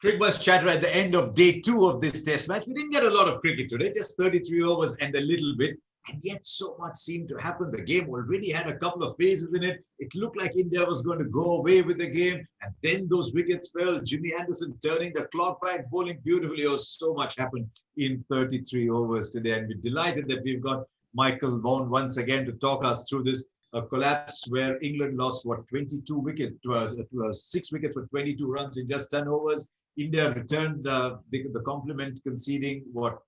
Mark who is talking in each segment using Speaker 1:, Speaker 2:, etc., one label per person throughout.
Speaker 1: Cricbuzz Chatter at the end of day 2 of this test match. We didn't get a lot of cricket today, just 33 overs and a little bit. And yet so much seemed to happen. The game already had a couple of phases in it. It looked like India was going to go away with the game. And then those wickets fell. Jimmy Anderson turning the clock back, bowling beautifully. Oh, so much happened in 33 overs today. And we're delighted that we've got Michael Vaughan once again to talk us through this collapse where England lost, 22 wickets, 6 wickets for 22 runs in just 10 overs. India returned the compliment, conceding 4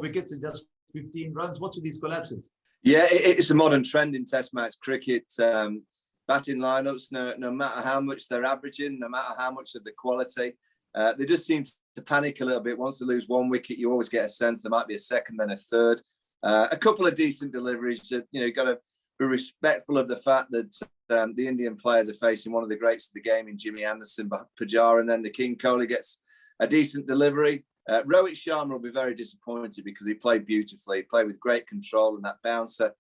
Speaker 1: wickets in just 15 runs. What's with these collapses?
Speaker 2: Yeah, it's a modern trend in Test match cricket. Batting lineups, no matter how much they're averaging, no matter how much of the quality, they just seem to panic a little bit. Once they lose 1 wicket, you always get a sense there might be a second, then a third. A couple of decent deliveries. You've got to be respectful of the fact that the Indian players are facing one of the greats of the game in Jimmy Anderson, Pujara, and then the King Kohli gets a decent delivery. Rohit Sharma will be very disappointed because he played beautifully. He played with great control, and that bouncer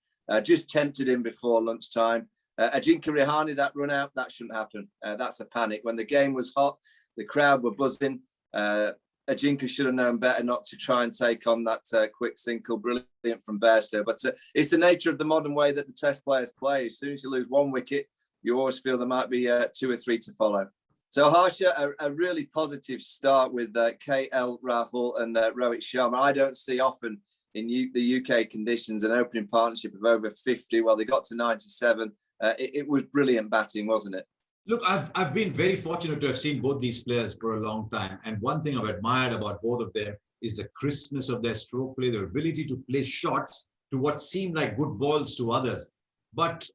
Speaker 2: just tempted him before lunchtime. Ajinkya Rahane, that run out, that shouldn't happen. That's a panic. When the game was hot, the crowd were buzzing. Ajinkya should have known better not to try and take on that quick single, brilliant from Bairstow. But it's the nature of the modern way that the Test players play. As soon as you lose 1 wicket, you always feel there might be 2 or 3 to follow. So Harsha, a really positive start with KL Rahul and Rohit Sharma. I don't see often in the UK conditions an opening partnership of over 50. Well, they got to 97. It was brilliant batting, wasn't it?
Speaker 1: Look, I've been very fortunate to have seen both these players for a long time. And one thing I've admired about both of them is the crispness of their stroke play, their ability to play shots to what seemed like good balls to others. But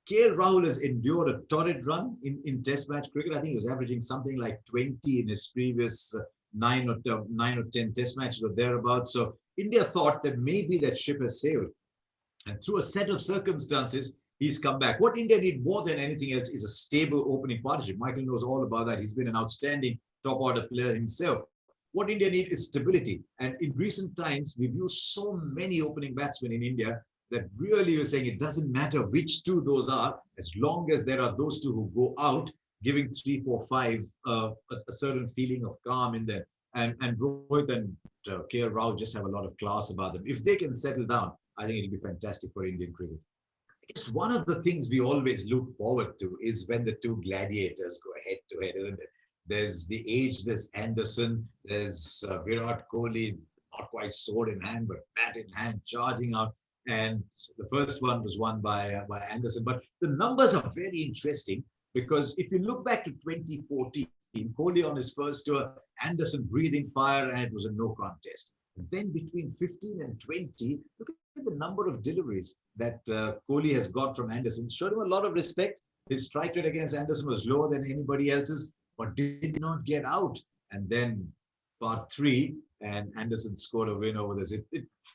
Speaker 1: KL Rahul has endured a torrid run in Test match cricket. I think he was averaging something like 20 in his previous 9 or 10 Test matches or thereabouts. So India thought that maybe that ship has sailed. And through a set of circumstances, he's come back. What India need more than anything else is a stable opening partnership. Michael knows all about that. He's been an outstanding top order player himself. What India need is stability. And in recent times, we've used so many opening batsmen in India that really you're saying it doesn't matter which 2 those are, as long as there are those 2 who go out, giving 3, 4, 5 a certain feeling of calm in there. And Rohit and KL Rahul just have a lot of class about them. If they can settle down, I think it'll be fantastic for Indian cricket. It's one of the things we always look forward to is when the 2 gladiators go head to head, isn't it? There's the ageless Anderson, there's Virat Kohli, not quite sword in hand, but bat in hand, charging out. And the first one was won by Anderson. But the numbers are very interesting because if you look back to 2014, Kohli on his first tour, Anderson breathing fire, and it was a no contest. And then between 15 and 20, look at the number of deliveries that Kohli has got from Anderson. Showed him a lot of respect. His strike rate against Anderson was lower than anybody else's, but did not get out. And then part 3, and Anderson scored a win over this.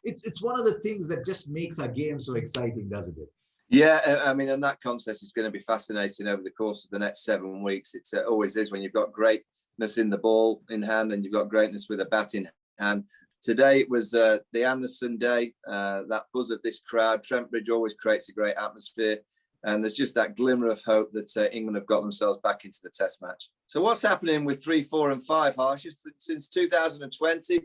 Speaker 1: It's one of the things that just makes our game so exciting, doesn't it?
Speaker 2: Yeah, I mean, and that contest is going to be fascinating over the course of the next 7 weeks. It always is when you've got greatness in the ball in hand and you've got greatness with a bat in hand. Today it was the Anderson day, that buzz of this crowd. Trent Bridge always creates a great atmosphere. And there's just that glimmer of hope that England have got themselves back into the Test match. So what's happening with 3, 4 and 5, Harsh? Since 2020,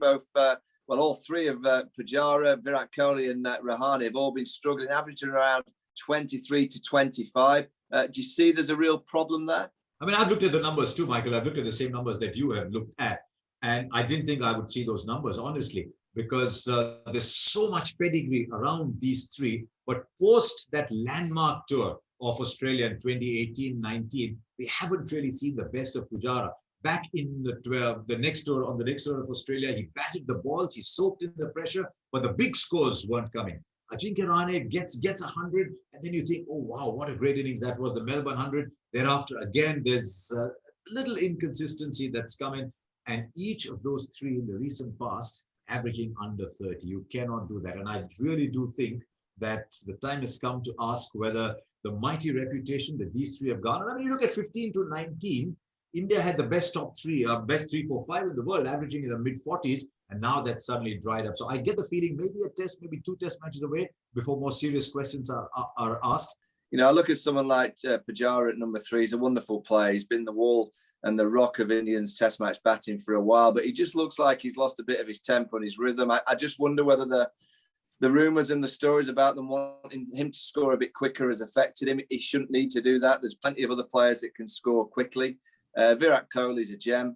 Speaker 2: all 3 of Pujara, Virat Kohli and Rahane have all been struggling, averaging around 23 to 25. Do you see there's a real problem there?
Speaker 1: I mean, I've looked at the numbers too, Michael. I've looked at the same numbers that you have looked at. And I didn't think I would see those numbers, honestly, because there's so much pedigree around these 3. But post that landmark tour of Australia in 2018-19, we haven't really seen the best of Pujara. Back in the next tour, on the next tour of Australia, he batted the balls, he soaked in the pressure, but the big scores weren't coming. Ajinkya Rahane gets 100, and then you think, oh, wow, what a great innings that was, the Melbourne 100. Thereafter, again, there's a little inconsistency that's coming. And each of those 3 in the recent past, averaging under 30. You cannot do that. And I really do think that the time has come to ask whether the mighty reputation that these 3 have garnered. I mean, you look at 15 to 19, India had the best top 3, best 3, 4, 5 in the world, averaging in the mid-40s. And now that's suddenly dried up. So I get the feeling maybe a test, maybe 2 Test matches away before more serious questions are asked.
Speaker 2: I look at someone like Pujara at number 3. He's a wonderful player. He's been the wall and the rock of Indians Test match batting for a while, but he just looks like he's lost a bit of his tempo and his rhythm. I just wonder whether the rumours and the stories about them wanting him to score a bit quicker has affected him. He shouldn't need to do that. There's plenty of other players that can score quickly. Virat Kohli's a gem.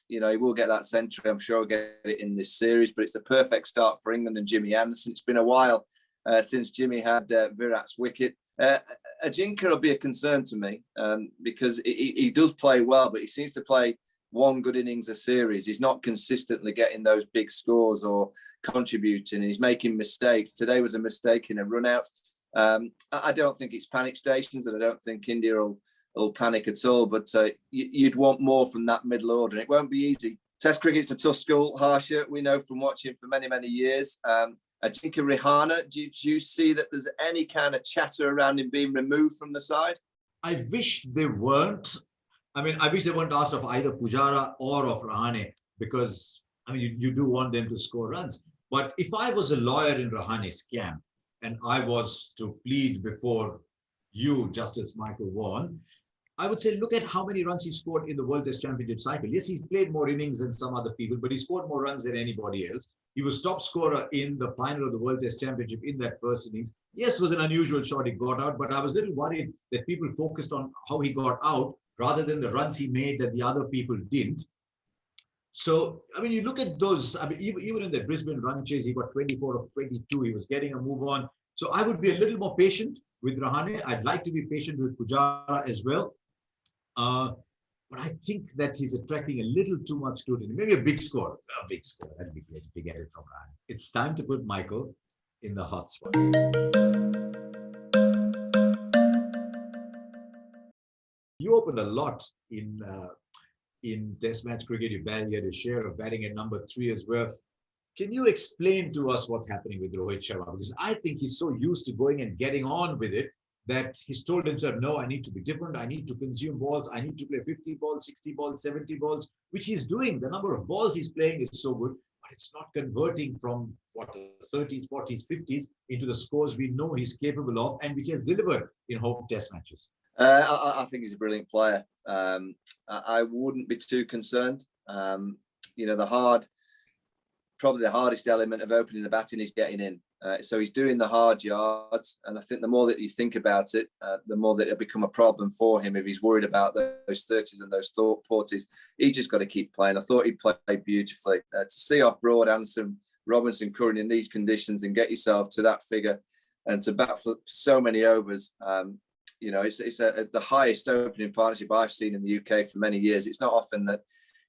Speaker 2: He will get that century. I'm sure he'll get it in this series, but it's the perfect start for England and Jimmy Anderson. It's been a while since Jimmy had Virat's wicket. Ajinkya will be a concern to me because he does play well, but he seems to play one good innings a series. He's not consistently getting those big scores or contributing. He's making mistakes. Today was a mistake in a run out. I don't think it's panic stations, and I don't think India will panic at all, but you'd want more from that middle order. It won't be easy. Test cricket's a tough school, Harsha. We know from watching for many, many years. Ajinkya Rahane, do you see that there's any kind of chatter around him being removed from the side?
Speaker 1: I wish they weren't. I wish they weren't asked of either Pujara or of Rahane, because you do want them to score runs. But if I was a lawyer in Rahane's camp and I was to plead before you, Justice Michael Vaughan, I would say, look at how many runs he scored in the World Test Championship cycle. Yes, he's played more innings than some other people, but he scored more runs than anybody else. He was top scorer in the final of the World Test Championship in that first innings. Yes, it was an unusual shot, he got out, but I was a little worried that people focused on how he got out rather than the runs he made that the other people didn't. So, you look at those, even in the Brisbane run chase, he got 24 of 22. He was getting a move on. So I would be a little more patient with Rahane. I'd like to be patient with Pujara as well. But I think that he's attracting a little too much scrutiny. Maybe a big score. A big score. That'd be great if we get it from Rahane. It's time to put Michael in the hot spot. You opened a lot in Test match cricket. You had a share of batting at number 3 as well. Can you explain to us what's happening with Rohit Sharma? Because I think he's so used to going and getting on with it that he's told himself, no, I need to be different. I need to consume balls. I need to play 50 balls, 60 balls, 70 balls, which he's doing. The number of balls he's playing is so good, but it's not converting from the 30s, 40s, 50s into the scores we know he's capable of and which he has delivered in home Test matches.
Speaker 2: I think he's a brilliant player. I wouldn't be too concerned. Probably the hardest element of opening the batting is getting in. So he's doing the hard yards. And I think the more that you think about it, the more that it'll become a problem for him if he's worried about those 30s and those 40s. He's just got to keep playing. I thought he played beautifully. To see off Broad, Anderson, Robinson, Curran in these conditions and get yourself to that figure and to bat for so many overs, it's the highest opening partnership I've seen in the UK for many years. It's not often that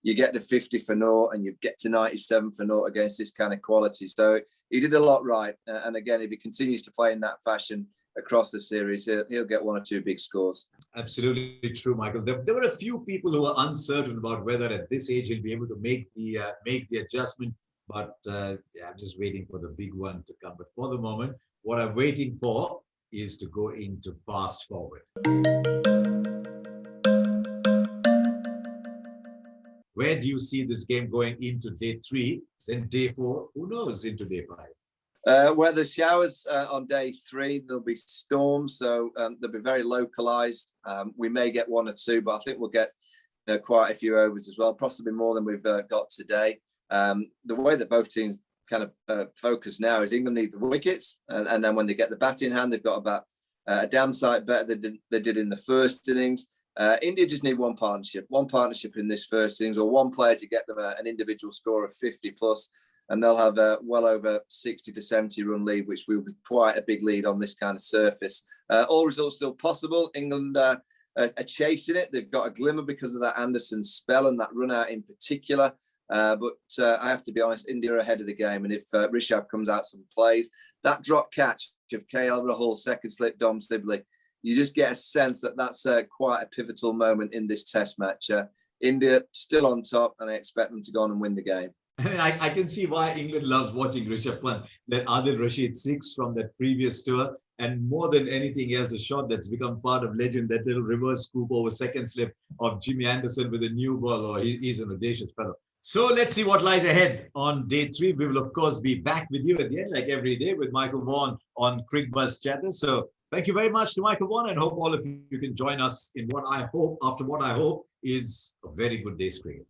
Speaker 2: you get to 50 for naught and you get to 97 for naught against this kind of quality. So he did a lot right. And again, if he continues to play in that fashion across the series, he'll get 1 or 2 big scores.
Speaker 1: Absolutely true, Michael. There were a few people who were uncertain about whether at this age he'll be able to make the adjustment. But I'm just waiting for the big one to come. But for the moment, what I'm waiting for is to go into fast forward. Where do you see this game going into day 3, then day 4? Who knows into day 5?
Speaker 2: Weather showers on day 3. There'll be storms, so they'll be very localized. We may get 1 or 2, but I think we'll get quite a few overs as well, possibly more than we've got today. The way that both teams kind of focus now is England need the wickets, and then when they get the bat in hand, they've got about a damn sight better than they did in the first innings. India just need one partnership in this first innings, or one player to get them an individual score of 50 plus, and they'll have a well over 60 to 70 run lead, which will be quite a big lead on this kind of surface. All results still possible. England are chasing it. They've got a glimmer because of that Anderson spell and that run out in particular. But I have to be honest, India are ahead of the game. And if Rishabh comes out some plays, that drop catch of KL Rahul, second slip, Dom Sibley, you just get a sense that that's quite a pivotal moment in this Test match. India still on top, and I expect them to go on and win the game.
Speaker 1: I can see why England loves watching Rishabh Pant. That Adil Rashid 6 from that previous tour, and more than anything else, a shot that's become part of legend, that little reverse scoop over second slip of Jimmy Anderson with a new ball. He's an audacious fellow. So let's see what lies ahead on day 3. We will, of course, be back with you at the end, like every day, with Michael Vaughan on Cricbuzz Chatter. So Thank you very much to Michael Vaughan, and hope all of you can join us in what I hope is a very good day's cricket.